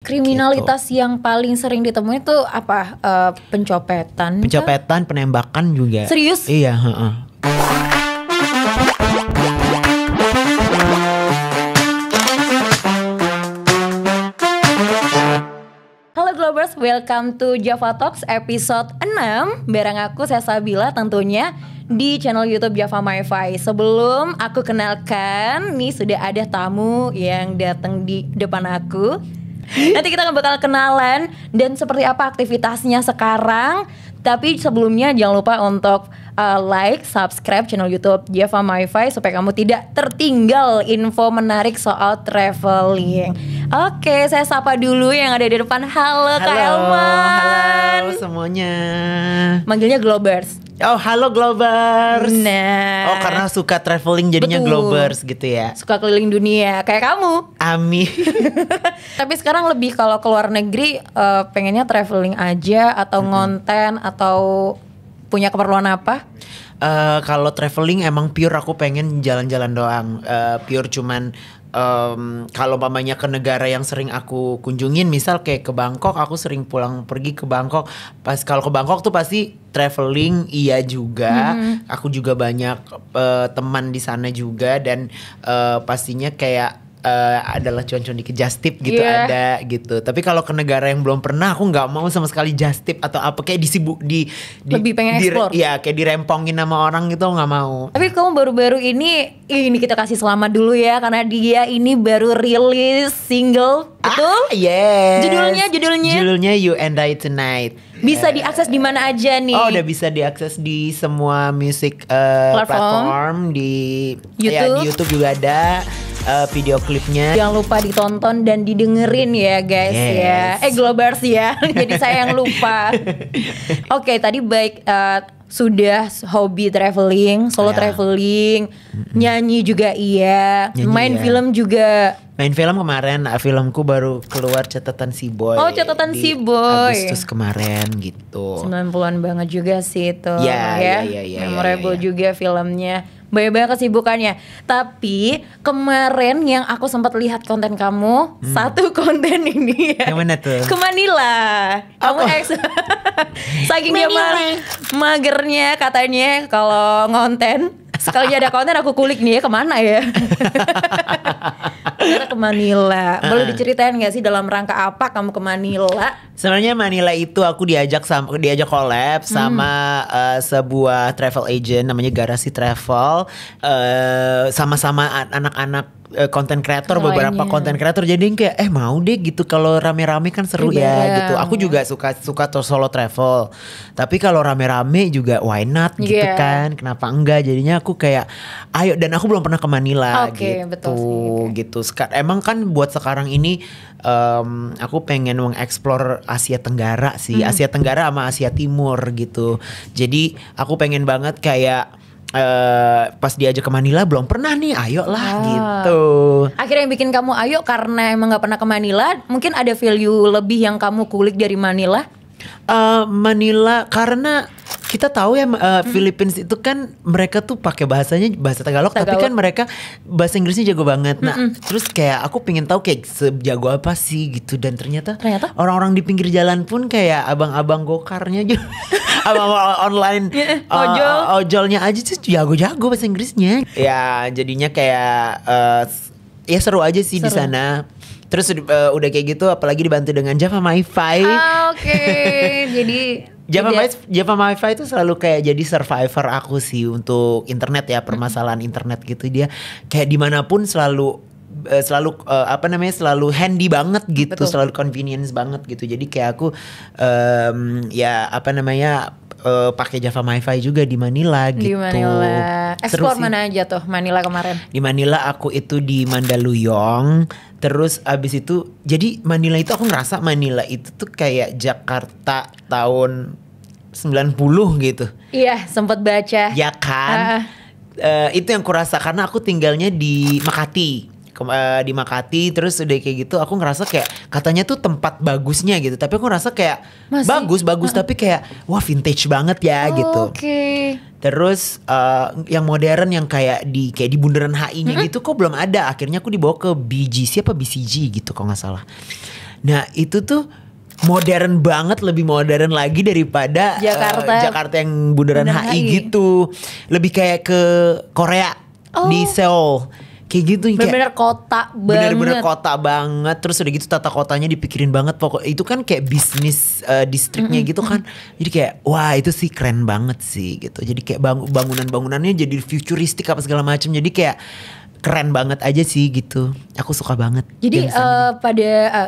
Kriminalitas yang paling sering ditemui itu apa? Pencopetan? Pencopetan, penembakan juga. Serius? Iya, heeh. Halo Globers, welcome to Java Talks episode 6. Bareng aku Sesabila tentunya di channel YouTube Java MyFi. Sebelum aku kenalkan, nih sudah ada tamu yang datang di depan aku. Nanti kita bakal kenalan dan seperti apa aktivitasnya sekarang. Tapi sebelumnya jangan lupa untuk like, subscribe channel YouTube Java MyFi supaya kamu tidak tertinggal info menarik soal traveling. Oke, saya sapa dulu yang ada di depan. Halo Kak Elman. Halo semuanya. Manggilnya Globers. Oh, halo Globers. Nah. Oh, karena suka traveling jadinya Betul. Globers gitu ya. Suka keliling dunia kayak kamu. Amin. Tapi sekarang lebih kalau keluar negeri pengennya traveling aja atau ngonten atau punya keperluan apa? Kalau traveling emang pure aku pengen jalan-jalan doang. Pure cuman kalau mamanya ke negara yang sering aku kunjungin, misal kayak ke Bangkok, aku sering pulang pergi ke Bangkok. Pas kalau ke Bangkok tuh pasti traveling iya juga. Aku juga banyak teman di sana juga dan pastinya kayak adalah cuan-cuan dikit just tip gitu ada gitu. Tapi kalau ke negara yang belum pernah, aku nggak mau sama sekali just tip atau apa, kayak lebih pengen explore. Iya, kayak dirempongin sama orang gitu, nggak mau. Tapi kamu baru-baru ini kita kasih selamat dulu ya karena dia ini baru rilis single, betul? Yes. Judulnya You and I Tonight. Bisa diakses di mana aja nih? Oh, udah bisa diakses di semua music platform di YouTube. Ya, di YouTube juga ada video klipnya. Jangan lupa ditonton dan didengerin ya guys. Yes. Ya. Globers ya. Jadi saya yang lupa. Oke, tadi baik sudah hobi traveling, solo traveling, nyanyi juga iya, main film juga. Main film kemarin, filmku baru keluar Catatan Si Boy. Oh, Catatan di Si Boy. Agustus kemarin gitu. 90-an banget juga sih itu. Ya. Memorable juga filmnya. Banyak banget kesibukannya. Tapi kemarin yang aku sempat lihat konten kamu, satu konten ini ya. Yang mana tuh? Ke Manila. Kamu saking dia magernya katanya kalau ngonten. Sekali ada konten aku kulik nih ya, kemana ya? Ternyata ke Manila. Boleh diceritain gak sih dalam rangka apa kamu ke Manila? Sebenarnya Manila itu aku diajak collab sama sebuah travel agent namanya Garasi Travel, sama-sama anak-anak konten kreator, beberapa konten kreator. Jadi kayak mau deh gitu, kalau rame-rame kan seru ya gitu. Aku juga suka solo travel. Tapi kalau rame-rame juga why not gitu kan. Kenapa enggak? Jadinya aku kayak ayo, dan aku belum pernah ke Manila gitu. Betul. Gitu. Emang kan buat sekarang ini aku pengen mengeksplor Asia Tenggara sih. Asia Tenggara sama Asia Timur gitu. Jadi aku pengen banget kayak pas diajak ke Manila belum pernah nih, ayolah gitu. Akhirnya yang bikin kamu ayo karena emang gak pernah ke Manila. Mungkin ada value lebih yang kamu kulik dari Manila? Manila karena kita tahu ya Philippines itu kan mereka tuh pakai bahasa Tagalog, tapi kan mereka bahasa Inggrisnya jago banget. Nah, terus kayak aku pengen tahu kayak sejago apa sih gitu, dan ternyata orang-orang di pinggir jalan pun kayak abang-abang gokarnya juga, abang-abang online ojolnya aja tuh jago-jago bahasa Inggrisnya. Ya, jadinya kayak ya seru aja sih di sana. Terus udah kayak gitu, apalagi dibantu dengan Java MyFi. Jadi Java MyFi itu selalu kayak jadi survivor aku sih untuk internet ya, permasalahan internet gitu. Dia kayak dimanapun selalu selalu handy banget gitu. Betul. Selalu convenience banget gitu. Jadi kayak aku pakai Java MyFi juga di Manila gitu. Di Manila. Explore mana aja tuh Manila kemarin? Di Manila aku itu di Mandaluyong. Terus abis itu, jadi Manila itu aku ngerasa Manila itu tuh kayak Jakarta tahun 90 gitu. Iya, sempat baca. Ya kan? Itu yang kurasa karena aku tinggalnya di Makati. Di Makati, terus udah kayak gitu aku ngerasa kayak katanya tuh tempat bagusnya gitu, tapi aku ngerasa kayak bagus tapi kayak wah vintage banget ya gitu. Terus yang modern yang kayak di bundaran HI-nya gitu kok belum ada. Akhirnya aku dibawa ke BGC apa BCG gitu kalau nggak salah. Nah itu tuh modern banget, lebih modern lagi daripada Jakarta yang Bundaran HI gitu. Lebih kayak ke Korea di Seoul. Kayak gitu bener-bener kota banget. Bener-bener kota banget. Terus udah gitu tata kotanya dipikirin banget. Pokok itu kan kayak bisnis distriknya gitu kan. Jadi kayak wah itu sih keren banget sih gitu. Jadi kayak bangunan-bangunannya jadi futuristik apa segala macam. Jadi kayak keren banget aja sih gitu. Aku suka banget. Jadi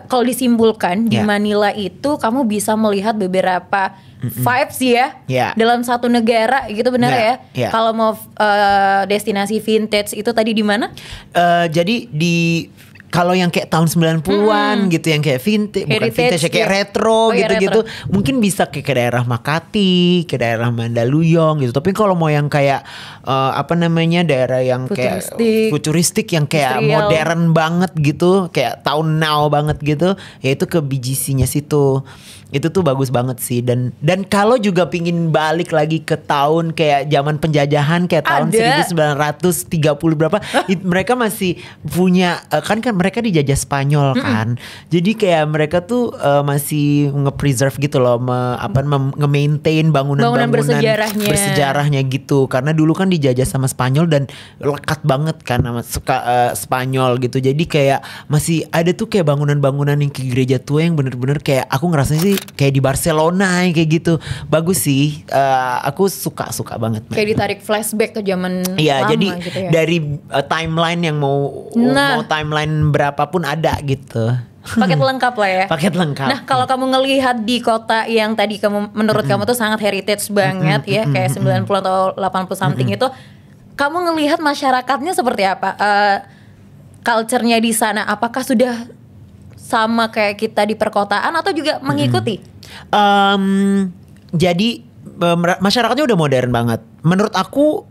kalau disimpulkan di Manila itu kamu bisa melihat beberapa vibes ya dalam satu negara gitu, benar ya? Kalau mau destinasi vintage itu tadi di mana? Jadi di kalau yang kayak tahun 90-an gitu, yang kayak vintage, bukan vintage, kayak retro gitu-gitu, mungkin bisa ke daerah Makati, ke daerah Mandaluyong gitu. Tapi kalau mau yang kayak daerah yang futuristik yang kayak industrial, modern banget gitu, kayak tahun now banget gitu, yaitu ke BGC-nya situ. Itu tuh bagus banget sih. Dan kalau juga pingin balik lagi ke tahun kayak zaman penjajahan, kayak tahun 1930 berapa, mereka masih punya kan mereka dijajah Spanyol kan. Jadi kayak mereka tuh masih nge-preserve gitu loh, nge-maintain bangunan bersejarahnya gitu. Karena dulu kan dijajah sama Spanyol dan lekat banget kan sama Spanyol gitu. Jadi kayak masih ada tuh kayak bangunan-bangunan yang ke gereja tua yang bener-bener kayak aku ngerasanya sih kayak di Barcelona kayak gitu. Bagus sih. Aku suka banget. Kayak ditarik flashback ke zaman lama jadi gitu ya. Dari timeline yang mau timeline berapapun ada gitu. Paket lengkap lah ya. Paket lengkap. Nah kalau kamu ngelihat di kota yang tadi menurut kamu tuh sangat heritage banget ya, kayak 90 atau 80 something itu, kamu ngelihat masyarakatnya seperti apa? Culture-nya di sana apakah sudah sama kayak kita di perkotaan atau juga mengikuti? Jadi masyarakatnya udah modern banget. Menurut aku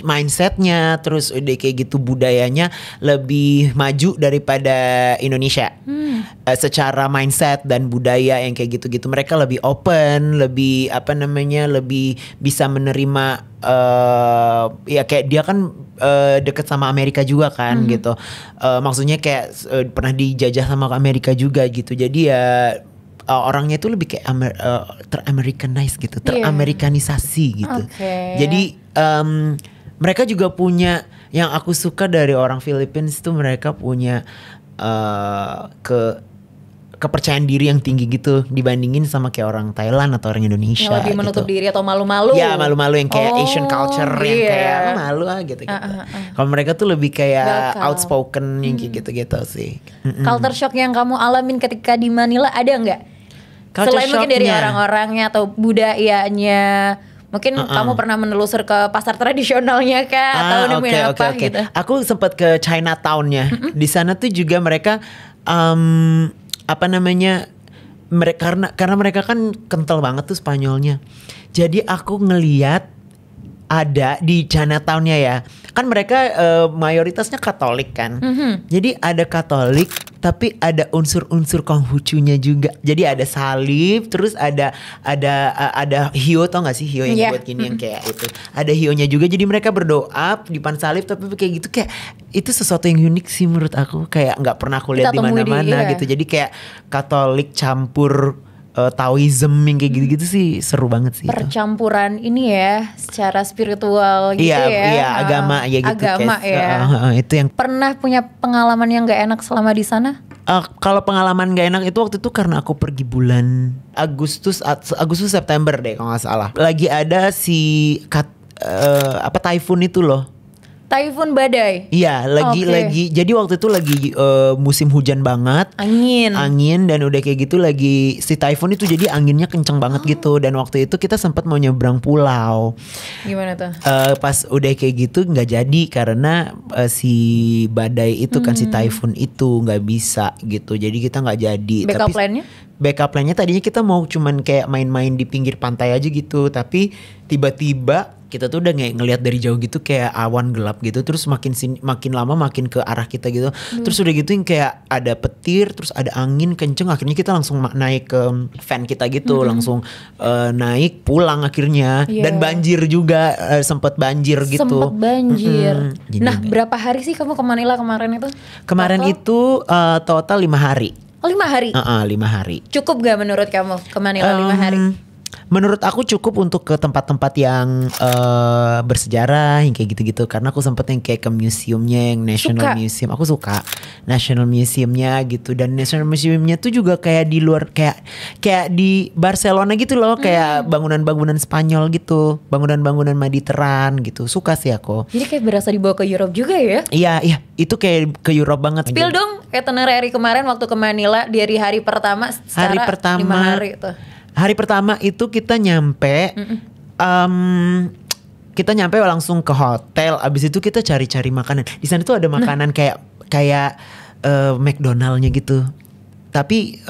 mindsetnya, terus udah kayak gitu budayanya lebih maju daripada Indonesia. Secara mindset dan budaya yang kayak gitu-gitu, mereka lebih open, lebih lebih bisa menerima. Ya kayak dia kan deket sama Amerika juga kan gitu. Maksudnya kayak pernah dijajah sama Amerika juga gitu. Jadi ya orangnya itu lebih kayak ter-Americanize gitu, ter-Amerikanisasi gitu. Jadi mereka juga punya, yang aku suka dari orang Philippines tuh mereka punya kepercayaan diri yang tinggi gitu dibandingin sama kayak orang Thailand atau orang Indonesia. Yang lebih menutup diri atau malu-malu. Ya malu-malu yang kayak Asian culture yang kayak malu gitu. Kalau mereka tuh lebih kayak outspoken yang kayak gitu-gitu sih. Culture shock yang kamu alamin ketika di Manila ada nggak? Selain mungkin dari orang-orangnya atau budayanya. Mungkin kamu pernah menelusur ke pasar tradisionalnya kah? Atau nemuin apa gitu? Aku sempat ke Chinatown-nya. Di sana tuh juga mereka karena mereka kan kental banget tuh Spanyolnya. Jadi aku ngeliat ada di Chinatown-nya ya. Kan mereka mayoritasnya Katolik kan. Jadi ada Katolik tapi ada unsur-unsur Konghucunya juga. Jadi ada salib, terus ada hio, tau gak sih hio yang buat gini yang kayak itu. Ada hionya juga. Jadi mereka berdoa di depan salib tapi kayak gitu, kayak itu sesuatu yang unik sih menurut aku. Kayak nggak pernah aku lihat di mana-mana gitu. Jadi kayak Katolik campur Taoism yang kayak gitu-gitu sih seru banget sih. Percampuran itu. Ini ya secara spiritual gitu ya. Iya agama ya gitu. Agama ya. Itu yang pernah punya pengalaman yang gak enak selama di sana? Kalau pengalaman gak enak itu waktu itu karena aku pergi bulan Agustus September deh kalau nggak salah. Lagi ada typhoon itu loh. Typhoon badai. Iya, lagi. Jadi waktu itu lagi musim hujan banget. Angin dan udah kayak gitu lagi si typhoon itu, jadi anginnya kenceng banget gitu. Dan waktu itu kita sempat mau nyebrang pulau. Gimana tuh? Pas udah kayak gitu nggak jadi karena si badai itu kan si typhoon itu nggak bisa gitu. Jadi kita nggak jadi. Backup plan-nya tadinya kita mau cuman kayak main-main di pinggir pantai aja gitu. Tapi tiba-tiba kita tuh udah ngelihat dari jauh gitu kayak awan gelap gitu, terus makin lama makin ke arah kita gitu. Terus udah gitu yang kayak ada petir, terus ada angin kenceng, akhirnya kita langsung naik ke van kita gitu, langsung naik pulang akhirnya. Dan banjir juga, sempet banjir gitu. Nah berapa hari sih kamu ke Manila kemarin itu? Kemarin itu total 5 hari. Oh 5 hari? 5 hari. Cukup gak menurut kamu ke Manila 5 hari? Menurut aku cukup untuk ke tempat-tempat yang bersejarah yang kayak gitu-gitu. Karena aku sempet yang kayak ke museumnya, yang National Museum. Aku suka National Museumnya gitu. Dan National Museumnya tuh juga kayak di luar, kayak di Barcelona gitu loh. Kayak bangunan-bangunan Spanyol gitu, bangunan-bangunan Mediteran gitu. Suka sih aku. Jadi kayak berasa dibawa ke Europe juga ya? Iya, itu kayak ke Europe banget. Spill dong itinerary kemarin waktu ke Manila dari hari pertama secara 5 hari tuh. Hari pertama itu kita nyampe, kita nyampe langsung ke hotel. Abis itu kita cari-cari makanan. Di sana tuh ada makanan kayak McDonald-nya gitu. Tapi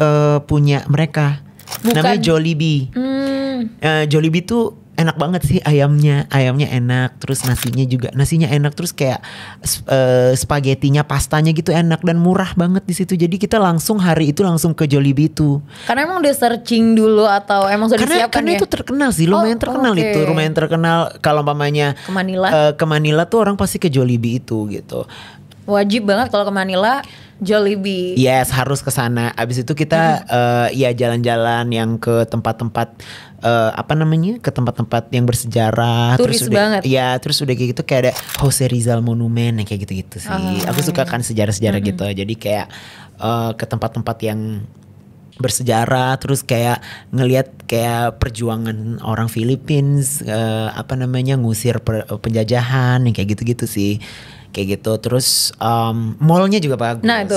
punya mereka. Bukan. Namanya Jollibee. Jollibee tuh enak banget sih ayamnya enak, terus nasinya enak, terus kayak spagettinya, pastanya gitu enak dan murah banget di situ. Jadi kita hari itu langsung ke Jollibee itu. Karena emang udah searching dulu atau emang sudah disiapkan karena ya? Itu terkenal sih, lumayan terkenal okay. itu, lumayan terkenal. Kalau umpamanya ke Manila tuh orang pasti ke Jollibee itu gitu. Wajib banget kalau ke Manila Jollibee. Yes, harus ke sana. Abis itu kita ya jalan-jalan yang ke tempat-tempat ke tempat-tempat yang bersejarah. Turis banget. Ya, terus udah kayak gitu kayak ada Jose Rizal Monument yang kayak gitu-gitu sih. Aku suka kan sejarah-sejarah gitu. Jadi kayak ke tempat-tempat yang bersejarah, terus kayak ngelihat kayak perjuangan orang Philippines ngusir penjajahan yang kayak gitu-gitu sih. Kayak gitu. Terus mallnya juga bagus. Nah itu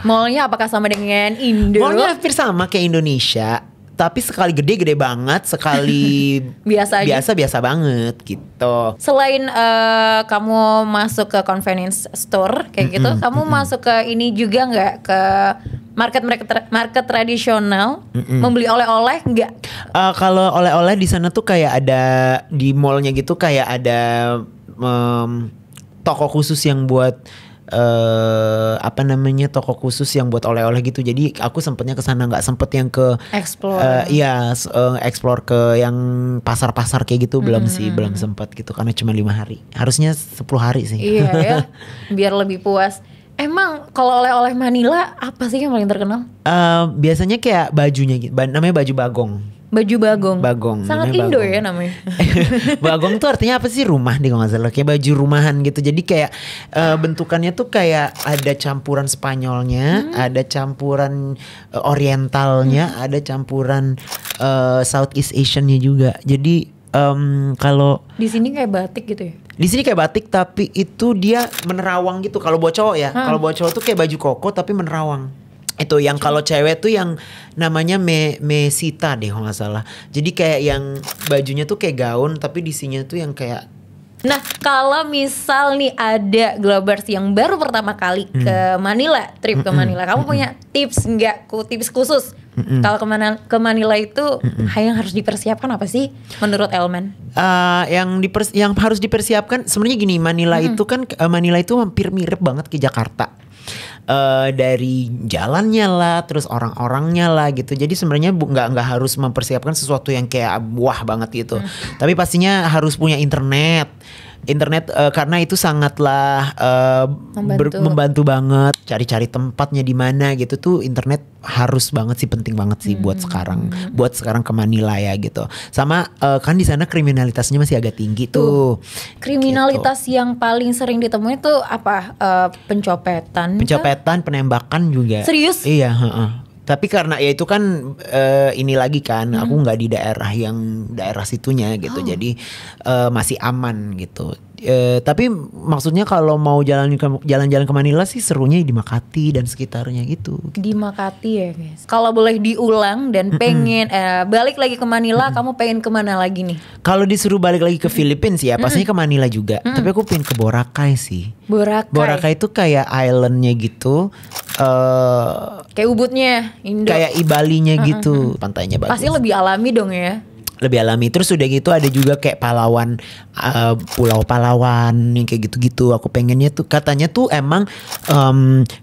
mallnya apakah sama dengan Indo? Mallnya hampir sama kayak Indonesia, tapi sekali gede banget, sekali biasa banget gitu. Selain kamu masuk ke convenience store kayak gitu, kamu masuk ke ini juga nggak, ke market tradisional, membeli oleh-oleh nggak? Kalau oleh-oleh di sana tuh kayak ada di mallnya gitu, kayak ada toko khusus yang buat toko khusus yang buat oleh-oleh gitu. Jadi aku sempetnya ke sana, nggak sempet yang ke explore. Explore ke yang pasar-pasar kayak gitu belum sempet gitu karena cuma 5 hari. Harusnya 10 hari sih. Iya ya, biar lebih puas. Emang kalau oleh-oleh Manila apa sih yang paling terkenal? Biasanya kayak bajunya gitu, namanya baju bagong. Baju bagong. Sangat Indo bagong. Ya namanya. Bagong tuh artinya apa sih? Rumah deh kalau gak salah. Kayak baju rumahan gitu. Jadi kayak bentukannya tuh kayak ada campuran Spanyolnya, ada campuran Orientalnya, ada campuran Southeast Asian-nya juga. Jadi kalau di sini kayak batik gitu ya? Di sini kayak batik tapi itu dia menerawang gitu. Kalau buat cowok ya, kalau buat cowok tuh kayak baju koko tapi menerawang. Itu yang kalau cewek tuh yang namanya mesita deh kalau nggak salah. Jadi kayak yang bajunya tuh kayak gaun tapi di sini tuh yang kayak. Nah kalau misal nih ada Globers yang baru pertama kali ke Manila, trip ke Manila, kamu punya tips nggak? Tips khusus kalau ke Manila itu yang harus dipersiapkan apa sih menurut Elman? Yang harus dipersiapkan sebenarnya gini, Manila itu kan Manila itu hampir mirip banget ke Jakarta. Dari jalannya lah, terus orang-orangnya lah gitu. Jadi sebenarnya nggak harus mempersiapkan sesuatu yang kayak wah banget gitu. Tapi pastinya harus punya internet karena itu sangatlah membantu banget. Cari-cari tempatnya di mana gitu tuh internet harus banget sih, penting banget sih buat sekarang ke Manila ya gitu. Sama kan di sana kriminalitasnya masih agak tinggi tuh. Kriminalitas gitu. Yang paling sering ditemui tuh apa? Pencopetan, penembakan juga. Serius? Iya, Tapi karena ya itu kan ini lagi kan, aku nggak di daerah situnya gitu, jadi masih aman gitu. Tapi maksudnya kalau mau jalan-jalan ke Manila sih serunya di Makati dan sekitarnya gitu. Di Makati ya guys. Kalau boleh diulang dan pengen balik lagi ke Manila, kamu pengen kemana lagi nih? Kalau disuruh balik lagi ke Philippines ya pastinya ke Manila juga. Tapi aku pengen ke Boracay sih. Boracay itu kayak islandnya gitu. Kayak Ubudnya Indo. Kayak Balinya gitu. Pantainya bagus. Pasti lebih alami dong ya. lebih alami. Terus udah gitu ada juga kayak Palawan, Pulau Palawan yang kayak gitu-gitu. Aku pengennya tuh katanya tuh emang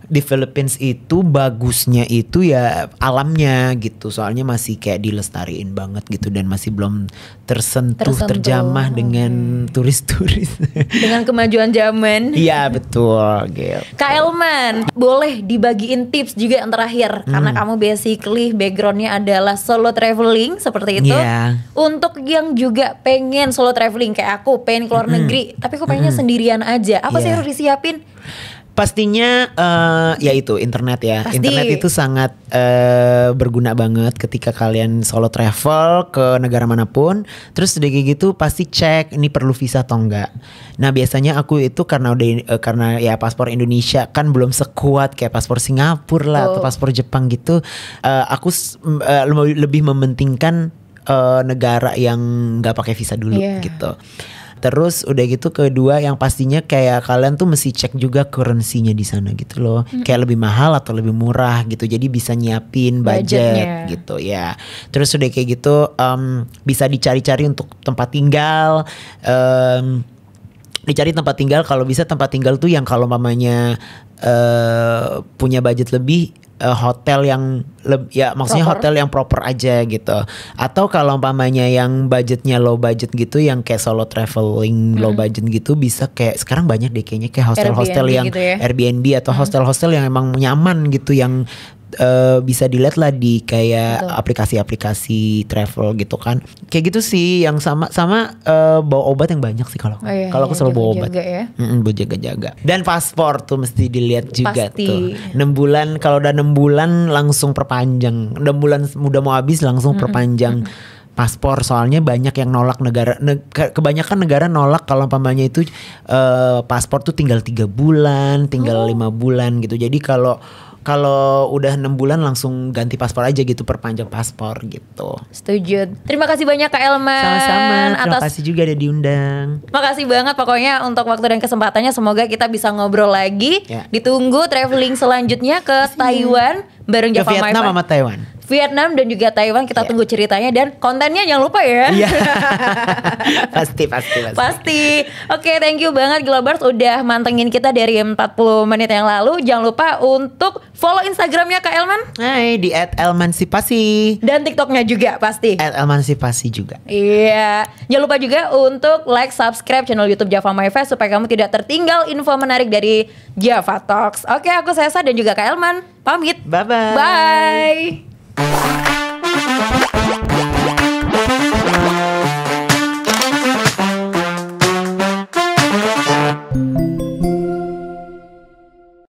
di Philippines itu bagusnya itu ya alamnya gitu. Soalnya masih kayak dilestariin banget gitu dan masih belum tersentuh. Terjamah dengan turis-turis. Dengan kemajuan zaman. Iya betul gitu. Kak Elman, boleh dibagiin tips juga yang terakhir karena kamu basically backgroundnya adalah solo traveling seperti itu. Yeah. Untuk yang juga pengen solo traveling kayak aku, pengen keluar negeri, tapi aku pengennya sendirian aja. Apa sih yang harus disiapin? Pastinya ya itu internet ya. Pasti. Internet itu sangat berguna banget ketika kalian solo travel ke negara manapun. Terus udah kayak gitu pasti cek ini perlu visa atau enggak. Nah biasanya aku itu karena karena ya paspor Indonesia kan belum sekuat kayak paspor Singapura lah atau paspor Jepang gitu. Aku lebih mementingkan negara yang nggak pakai visa dulu gitu. Terus udah gitu kedua yang pastinya kayak kalian tuh mesti cek juga currency-nya di sana gitu loh. Kayak lebih mahal atau lebih murah gitu. Jadi bisa nyiapin budget gitu ya. Terus udah kayak gitu bisa dicari-cari untuk tempat tinggal. Dicari tempat tinggal, kalau bisa tempat tinggal tuh yang kalau mamanya punya budget lebih, hotel yang maksudnya proper. Hotel yang proper aja gitu. Atau kalau umpamanya yang budgetnya low budget gitu, yang kayak solo traveling low budget gitu, bisa kayak sekarang banyak deh kayaknya kayak hostel-hostel yang gitu ya? Airbnb atau hostel-hostel yang emang nyaman gitu, yang bisa dilihat lah di kayak aplikasi-aplikasi travel gitu kan. Kayak gitu sih, yang sama bawa obat yang banyak sih kalau aku selalu bawa obat. Ya? Buat jaga-jaga. Dan paspor tuh mesti dilihat juga. Pasti. Tuh. 6 bulan, kalau udah 6 bulan langsung perpanjang. 6 bulan udah mau habis langsung perpanjang paspor, soalnya banyak yang nolak kebanyakan negara nolak kalau umpamanya itu paspor tuh tinggal 3 bulan, tinggal 5 bulan gitu. Jadi kalau udah 6 bulan langsung ganti paspor aja gitu, perpanjang paspor gitu. Setuju. Terima kasih banyak Kak Elman. Sama-sama. Terima kasih juga udah diundang. Makasih banget pokoknya untuk waktu dan kesempatannya. Semoga kita bisa ngobrol lagi. Ditunggu traveling selanjutnya ke Taiwan bareng Java Ke Vietnam sama Taiwan. Vietnam dan juga Taiwan, kita tunggu ceritanya dan kontennya jangan lupa ya. Pasti. Oke, thank you banget Globers udah mantengin kita dari 40 menit yang lalu. Jangan lupa untuk follow Instagramnya Kak Elman. Hai, di @elmansipasi. Dan TikToknya juga pasti. @elmansipasi juga. Iya. Jangan lupa juga untuk like, subscribe channel YouTube Java MyFest supaya kamu tidak tertinggal info menarik dari Java Talks. Oke, aku Sesa dan juga Kak Elman. Pamit. Bye-bye. Bye.